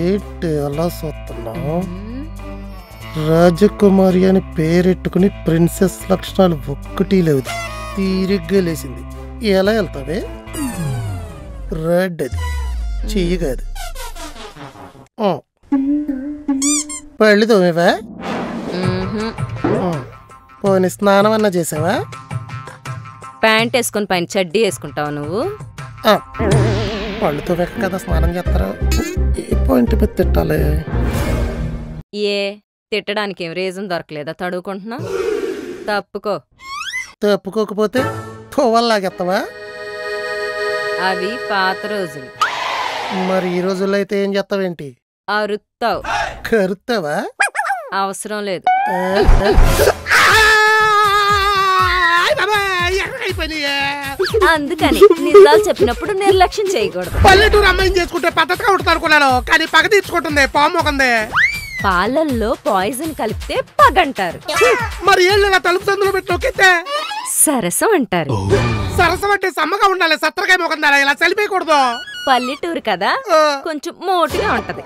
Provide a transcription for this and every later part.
ఏంటి అలా చూస్తున్నావు? రాజకుమారి అని పేరెట్టుకుని ప్రిన్సెస్ లక్షణాలు ఒక్కటి లేవు. తీరిగ్గా లేసింది. ఎలా వెళ్తావే? రెడ్ అది చెయ్యి కాదు. పళ్ళు తోమేవా? పోనీ స్నానం అన్నా చేసావా? ప్యాంట్ వేసుకొని పైన చడ్డీ వేసుకుంటావు నువ్వు? పళ్ళు తోమేక కదా స్నానం చేస్తారా? ఏ పాయింట్ మీద తిట్టాలి? ఏ తిట్టడానికి ఏం రీజన్ దొరకలేదా? తడుకుంటున్నా తప్పుకో. తప్పుకోకపోతే తోవల్లాగెత్తవా? అవి పాత రోజులు. మరి ఈ రోజుల్లో అయితే ఏం చేస్తావేంటి? అరుత్తావు. కరుతావా? అవసరం లేదు. అందుకని నిజాలు చెప్పినప్పుడు నిర్లక్ష్యం చేయకూడదు. పల్లెటూరు అమ్మాయిని చేసుకుంటే పద్ధతిగా ఉంటుంది అనుకున్నాను, కానీ పగ తీర్చుకుంటుంది. పాముకుంది. పాలల్లో పాయిజన్ కలిపితే పగంటారు. మరి ఏళ్ళ తలుపు సందులో పెట్టి నొక్కితే సరసం అంటారు. సరసం అంటే సమ్మగా ఉండాలి, సత్తరకాయ మొకందా, ఇలా చలిపోయకూడదు. పల్లెటూరు కదా, కొంచెం మోటుగా ఉంటది,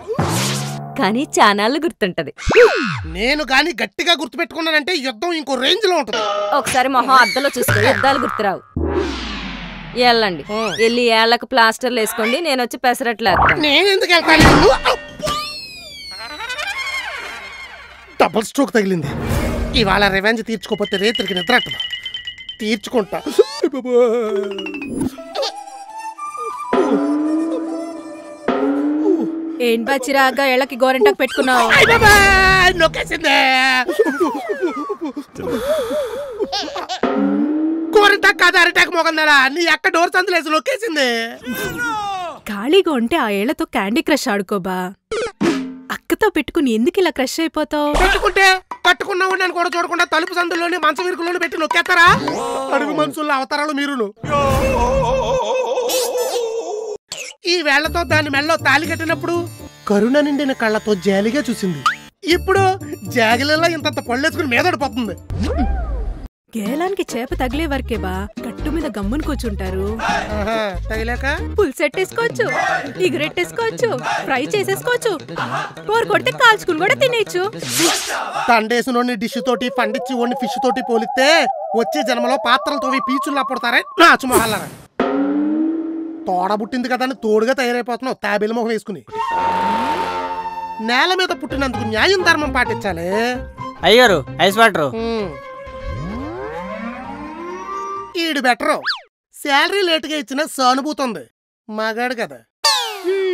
కానీ చానాళ్ళు గుర్తుంటది. నేను గాని గట్టిగా గుర్తు పెట్టుకున్నానంటే యుద్ధం ఇంకో రేంజ్ లో ఉంటది. ఒకసారి మొహం అద్దంలో చూసుకో, యుద్ధాలు గుర్తురావు. వెళ్ళండి, వెళ్ళి ఏళ్ళకు ప్లాస్టర్లు వేసుకోండి, నేను వచ్చి పెసరట్లు వేస్తాను. నేను ఎందుకు వెళ్తాను? డబుల్ స్ట్రోక్ తగిలింది. ఇవాళ రివెంజ్ తీర్చుకోపోతే రేత్రికి నిద్ర అట్టదు. తీర్చుకుంటా. ఏం బచ్చిరాగా ఏళ్ళకి గోరెంటాకు పెట్టుకున్నావు? నొక్కేసిందే. గోరెంటాకు కాదు, అరిటాకు మోగందారా. నీ అక్క డోర్ సందులేసి నొక్కేసింది. ఖాళీగా ఉంటే ఆ ఏళ్లతో క్యాండీ క్రష్ ఆడుకోబా. అక్కతో పెట్టుకుని ఎందుకు ఇలా క్రష్ అయిపోతావు? పెట్టుకుంటే కట్టుకున్నా ఉండని కూడా చూడకుండా తలుపు సందులోని మంచం ఇరుకులోని పెట్టి నొక్కేస్తారా? అడుగు మనుషుల్లో అవతారాలు మీరును. ఈ వేళ్లతో దాని మెళ్ళలో తాలి కట్టినప్పుడు కరుణ నిండిన కళ్ళతో జాలిగా చూసింది. ఇప్పుడు జాగిలలో ఇంత పళ్ళేసుకుని మీదడిపోతుంది. గేలానికి చేప తగిలే వరకే బా, కట్టు మీద గమ్ముని కూర్చుంటారు. తగిలాక పులుసెట్టేసుకోవచ్చు, ఇగురెట్టేసుకోవచ్చు, ఫ్రై చేసేసుకోవచ్చు, బోర్ కొడితే కాల్చుకుని కూడా తినేయచ్చు. తండేసినోని డిష్ తోటి పండించి ఓని ఫిష్ తోటి పోలిస్తే వచ్చే జన్మలో పాత్రలతో పీచుల్లా పడతారే నాచుమహల్లా. తోడబుట్టింది కదా అని తోడుగా తయారైపోతున్నావు తాబేలు మొహం వేసుకుని. నేల మీద పుట్టినందుకు న్యాయం ధర్మం పాటించాలి. అయ్యారు ఐస్ వాటర్. ఈడు బెటరు. శాలరీ లేటుగా ఇచ్చిన సానుభూతి ఉంది. మగాడు కదా.